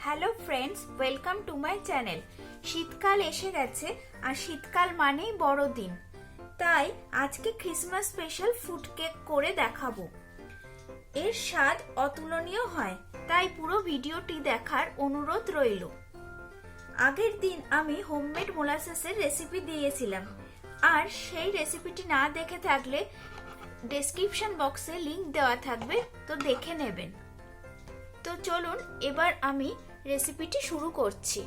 Hello friends, welcome to my channel. শীতকাল এসে গেছে আর শীতকাল মানেই বড়দিন, তাই আজকে ক্রিসমাস স্পেশাল ফুড কেক করে দেখাবো। এর স্বাদ অতুলনীয় হয়, তাই পুরো ভিডিওটি দেখার অনুরোধ রইল। আগের দিন আমি হোমমেড মোলাসেসের রেসিপি দিয়েছিলাম, আর সেই রেসিপিটি না দেখে থাকলে ডেসক্রিপশন বক্সে লিংক দেওয়া থাকবে, তো দেখে নেবেন। তো চলুন এবার আমি রেসিপিটি শুরু করছি।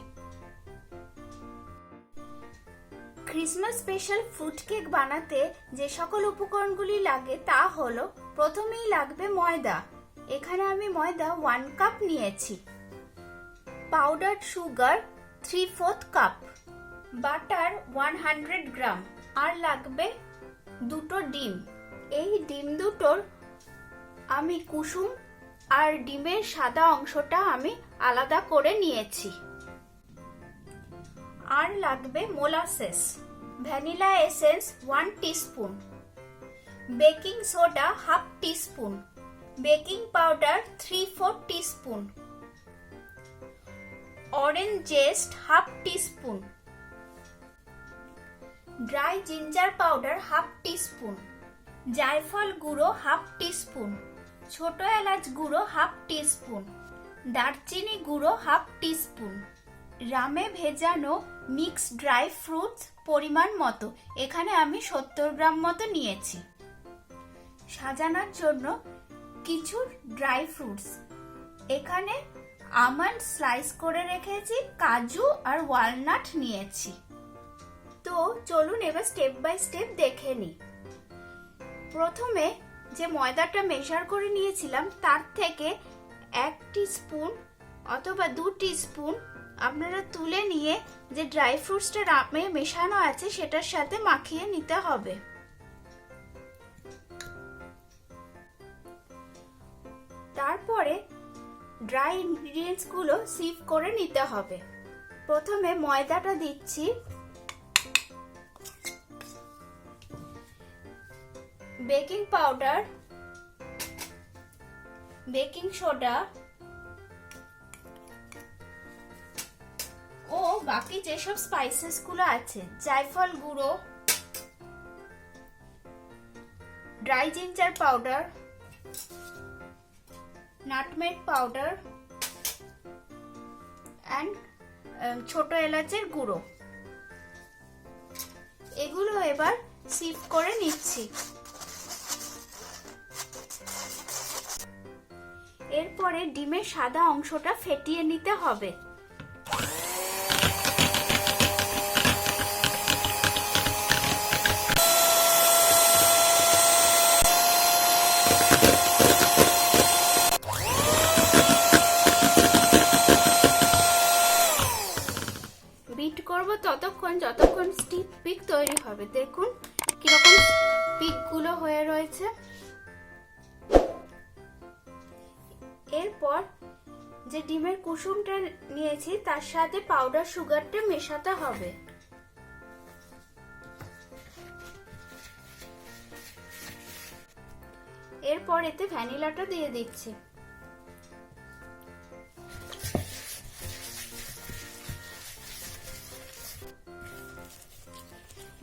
ক্রিসমাস স্পেশাল ফ্রুট কেক বানাতে যে সকল উপকরণগুলি লাগে তা হলো, প্রথমেই লাগবে ময়দা। এখানে আমি ময়দা 1 কাপ নিয়েছি, পাউডার সুগার 3/4 কাপ, বাটার 100 গ্রাম, আর লাগবে 2টো ডিম। এই ডিম দুটোর আমি কুসুম আর ডিমের সাদা অংশটা আমি আলাদা করে নিয়েছি। আর লাগবে molasses, vanilla essence 1 teaspoon, baking soda 1/2 teaspoon, baking powder 3/4 teaspoon, orange zest 1/2 teaspoon, dry ginger powder 1/2 teaspoon, জায়ফল গুঁড়ো 1/2 টিস্পুন, ছোট এলাচ গুঁড়ো 1/2 টিস্পুন, দারচিনি গুঁড়ো 1/2 টিস্পুন, রামে ভেজানো মিক্স ড্রাই ফ্রুটস পরিমাণ মতো, এখানে আমি 70 গ্রাম মতো নিয়েছি। সাজানোর জন্য কিছু ড্রাই ফ্রুটস, এখানে আমন্ড স্লাইস করে রেখেছি, কাজু আর ওয়ালনাট নিয়েছি। তো চলুন এবার স্টেপ বাই স্টেপ দেখে নিই। প্রথমে যে ময়দাটা মেশার করে নিয়েছিলাম তার থেকে 1 টিস্পুন অথবা 2 টিস্পুন আপনারা তুলে নিয়ে যে ড্রাই ফ্রুটসটা রামে মেশানো আছে সেটার সাথে মাখিয়ে নিতে হবে। তারপরে ড্রাই ইনগ্রিডিয়েন্টস গুলো সিভ করে নিতে হবে। প্রথমে ময়দাটা দিচ্ছি, বেকিং পাউডার, বেকিং সোডা ও বাকি যেসব স্পাইসেস গুলো আছে, জায়ফল গুঁড়ো, dry ginger powder, nutmeg powder and ছোট এলাচের গুঁড়ো, এগুলো এবার সিভ করে নিচ্ছি। এরপরে ডিমের সাদা অংশটা ফেটিয়ে নিতে হবে। বিট করব ততক্ষণ যতক্ষণ স্টিফ পিক তৈরি হবে। দেখুন কিরকম পিকগুলো হয়ে রয়েছে। এরপর যে ডিমের কুসুমটা নিয়েছি তার সাথে পাউডার সুগারটা মেশাতে হবে। এরপর এতে ভ্যানিলাটা দিয়ে দিচ্ছি।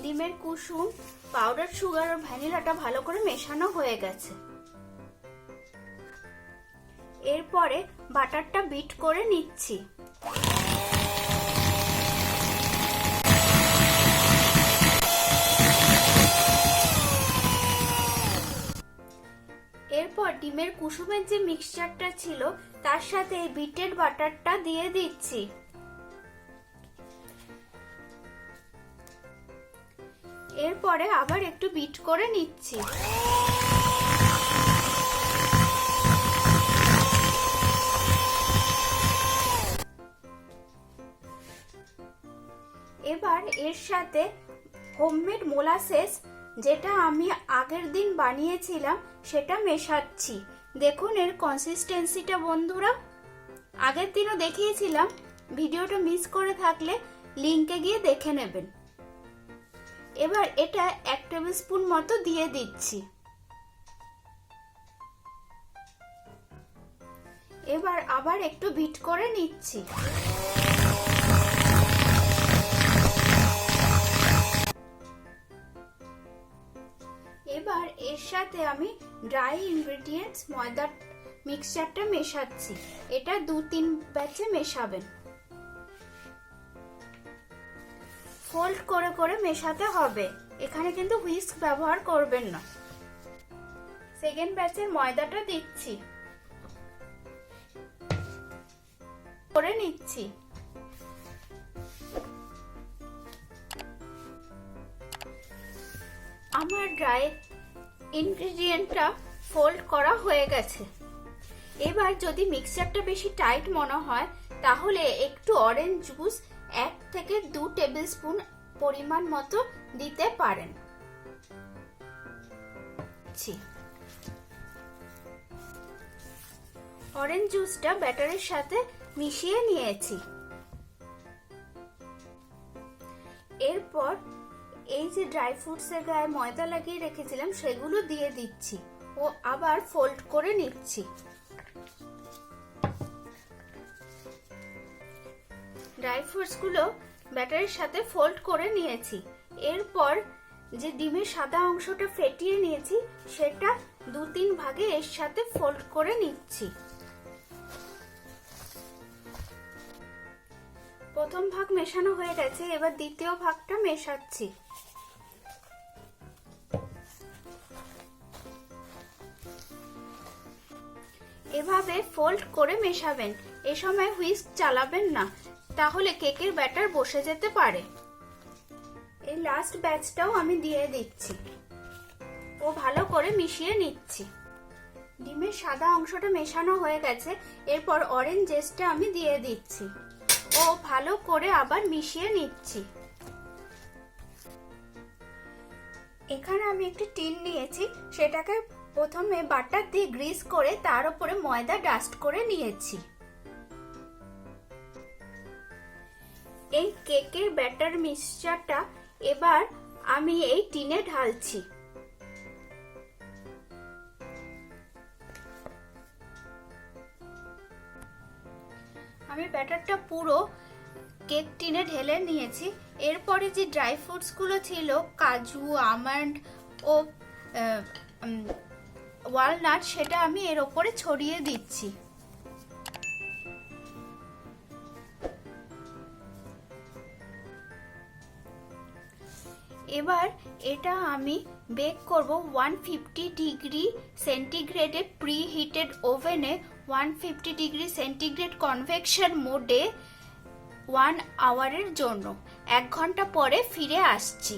ডিমের কুসুম, পাউডার সুগার আর ভ্যানিলাটা ভালো করে মেশানো হয়ে গেছে। এরপরে বাটারটা বিট করে নিচ্ছি। এরপর ডিমের কুসুমের যে মিক্সচারটা ছিল তার সাথে এই বিটেড বাটারটা দিয়ে দিচ্ছি। এরপরে আবার একটু বিট করে নিচ্ছি। এবার এর সাথে হোমমেড মোলাসেস, যেটা আমি আগের দিন বানিয়েছিলাম, সেটা মেশাচ্ছি। দেখুন এর কনসিস্টেন্সিটা বন্ধুরা, আগের দিনও দেখিয়েছিলাম, ভিডিওটা মিস করে থাকলে লিংকে গিয়ে দেখে নেবেন। এবার এটা 1 টেবিল স্পুন মতো দিয়ে দিচ্ছি। এবার আবার একটু বিট করে নিচ্ছি। এবার এর সাথে আমি ড্রাই ইনগ্রেডিয়েন্টস ময়দার মিক্সচারটা মেশাচ্ছি। এটা 2-3 ব্যাচে মেশাবেন। ফোল্ড করে করে মেশাতে হবে, এখানে কিন্তু হুইস্ক ব্যবহার করবেন না। সেকেন্ড ব্যাচের ময়দাটা দিচ্ছি, করে নিচ্ছি। আমার ড্রাই ইনগ্রেডিয়েন্টটা ফোল্ড করা হয়ে গেছে। এবার যদি মিক্সচারটা বেশি টাইট মনে হয় তাহলে একটু অরেঞ্জ জুস 1 থেকে 2 টেবিল স্পুন পরিমাণ মতো দিতে পারেন। অরেঞ্জ জুসটা ব্যাটারের সাথে মিশিয়ে নিয়েছি। এরপর এই যে ড্রাই ফ্রুটসের গায়ে ময়দা লাগিয়ে রেখেছিলাম সেগুলো দিয়ে দিচ্ছি ও আবার ফোল্ড করে নিচ্ছি। ড্রাই ফ্রুটস গুলো ব্যাটারের সাথে ফোল্ড করে নিয়েছি। এরপর যে ডিমের সাদা অংশটা ফেটিয়ে নিয়েছি সেটা 2-3 ভাগে এর সাথে ফোল্ড করে নিচ্ছি। প্রথম ভাগ মেশানো হয়ে গেছে, এবার দ্বিতীয় ভাগটা মেশাচ্ছি। এভাবে ফোল্ড করে মেশাবেন, এ সময় হুইস্ক চালাবেন না, তাহলে কেকের ব্যাটার বসে যেতে পারে। এই লাস্ট ব্যাচটাও আমি দিয়ে দিচ্ছি ও ভালো করে মিশিয়ে নিচ্ছি। ডিমের সাদা অংশটা মেশানো হয়ে গেছে, এরপর অরেঞ্জ জেসটা আমি দিয়ে দিচ্ছি ও ভালো করে আবার মিশিয়ে নিচ্ছি। এখানে আমি একটি টিন নিয়েছি, সেটাকে প্রথমে বাটার দিয়ে গ্রিস করে তার উপরে ময়দা ডাস্ট করে নিয়েছি। এই কেকের ব্যাটার মিক্সচারটা এবার আমি এই টিনে ঢালছি। আমি ব্যাটারটা পুরো কেক টিনে ঢেলে নিয়েছি। এরপরে যে ড্রাই ফ্রুটস গুলো ছিল, কাজু, আমন্ড ও ওয়ালনাট, সেটা আমি এর উপরে ছড়িয়ে দিচ্ছি। এবার এটা আমি বেক করব 150 ডিগ্রি সেন্টিগ্রেডে প্রি হিটেড ওভেনে 150 ডিগ্রি সেন্টিগ্রেড কনভেকশন মোডে 1 আওয়ারের জন্য। 1 ঘন্টা পরে ফিরে আসছি।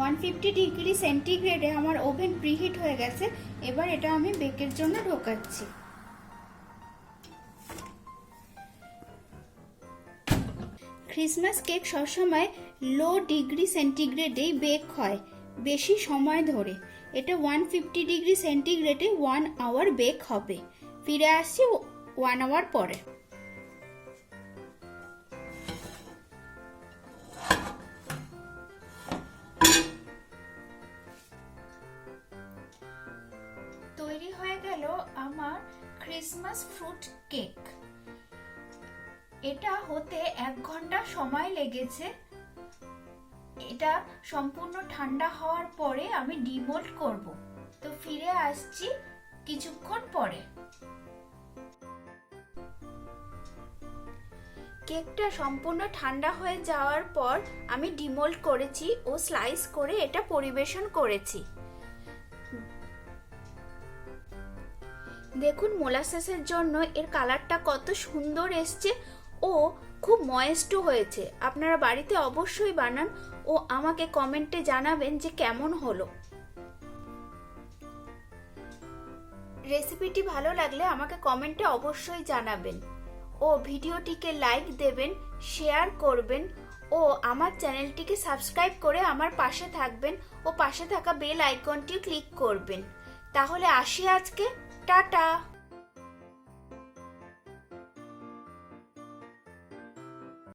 150 ডিগ্রি সেন্টিগ্রেডে আমার ওভেন প্রিহিট হয়ে গেছে। এবার এটা আমি বেকের জন্য ঢোকাচ্ছি। ক্রিসমাস কেক সবসময় লো ডিগ্রি সেন্টিগ্রেডেই বেক হয় বেশি সময় ধরে। এটা 150 ডিগ্রি সেন্টিগ্রেডে 1 আওয়ার বেক হবে। ফিরে আসছি 1 আওয়ার পরে। তৈরি হয়ে গেল আমার ক্রিসমাস ফ্রুট কেক। এটা হতে 1 ঘন্টা সময় লেগেছে। এটা সম্পূর্ণ ঠান্ডা হওয়ার পরে আমি ডিমোল্ড করব। তো ফিরে আসছি কিছুক্ষণ পরে। কেকটা সম্পূর্ণ ঠান্ডা হয়ে যাওয়ার পর আমি ডিমোল্ড করেছি ও স্লাইস করে এটা পরিবেশন করেছি। দেখুন মোলাসেসের জন্য এর কালারটা কত সুন্দর এসছে ও খুব ময়েস্টও হয়েছে। আপনারা বাড়িতে অবশ্যই বানান ও আমাকে কমেন্টে জানাবেন যে কেমন হলো। রেসিপিটি ভালো লাগলে আমাকে কমেন্টে অবশ্যই জানাবেন ও ভিডিওটিকে লাইক দেবেন, শেয়ার করবেন ও আমার চ্যানেলটিকে সাবস্ক্রাইব করে আমার পাশে থাকবেন ও পাশে থাকা বেল আইকনটি ক্লিক করবেন। তাহলে আসি আজকে, টাটা।